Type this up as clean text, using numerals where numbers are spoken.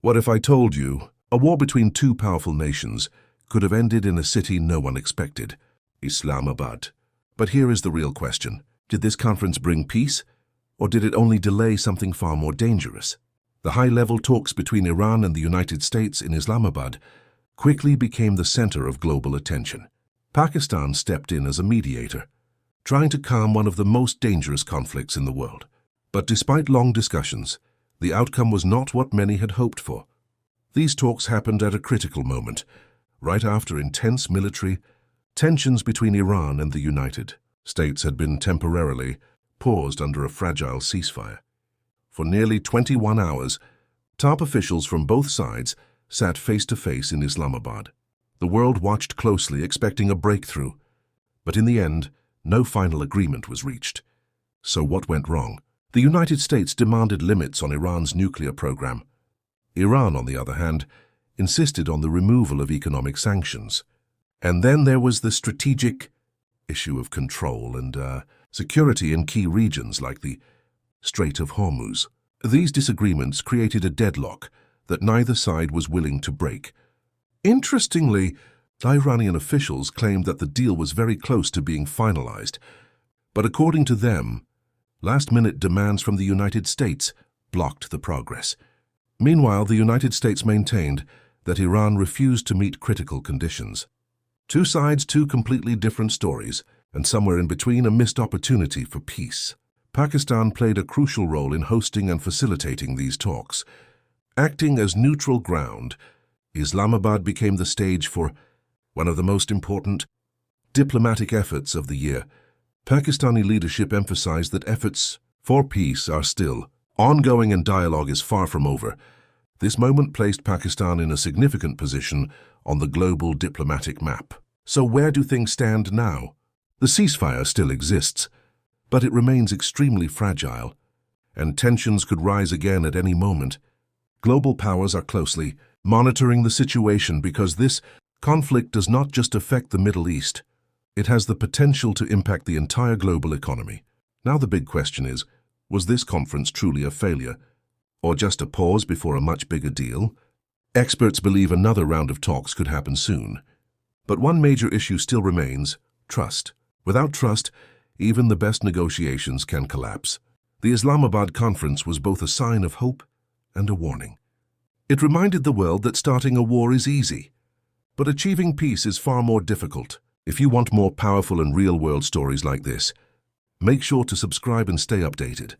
What if I told you a war between two powerful nations could have ended in a city no one expected, Islamabad? But here is the real question. Did this conference bring peace, or did it only delay something far more dangerous? The high-level talks between Iran and the United States in Islamabad quickly became the center of global attention. Pakistan stepped in as a mediator, trying to calm one of the most dangerous conflicts in the world. But despite long discussions, the outcome was not what many had hoped for. These talks happened at a critical moment, right after intense military tensions between Iran and the United States had been temporarily paused under a fragile ceasefire. For nearly 21 hours, top officials from both sides sat face-to-face in Islamabad. The world watched closely, expecting a breakthrough. But in the end, no final agreement was reached. So what went wrong? The United States demanded limits on Iran's nuclear program. Iran, on the other hand, insisted on the removal of economic sanctions. And then there was the strategic issue of control and security in key regions like the Strait of Hormuz. These disagreements created a deadlock that neither side was willing to break. Interestingly, Iranian officials claimed that the deal was very close to being finalized, but according to them, last-minute demands from the United States blocked the progress. Meanwhile, the United States maintained that Iran refused to meet critical conditions. Two sides, two completely different stories, and somewhere in between a missed opportunity for peace. Pakistan played a crucial role in hosting and facilitating these talks. Acting as neutral ground, Islamabad became the stage for one of the most important diplomatic efforts of the year. Pakistani leadership emphasized that efforts for peace are still ongoing and dialogue is far from over. This moment placed Pakistan in a significant position on the global diplomatic map. So where do things stand now? The ceasefire still exists, but it remains extremely fragile, and tensions could rise again at any moment. Global powers are closely monitoring the situation because this conflict does not just affect the Middle East. It has the potential to impact the entire global economy. Now the big question is, was this conference truly a failure, or just a pause before a much bigger deal? Experts believe another round of talks could happen soon. But one major issue still remains: trust. Without trust, even the best negotiations can collapse. The Islamabad conference was both a sign of hope and a warning. It reminded the world that starting a war is easy, but achieving peace is far more difficult. If you want more powerful and real-world stories like this, make sure to subscribe and stay updated.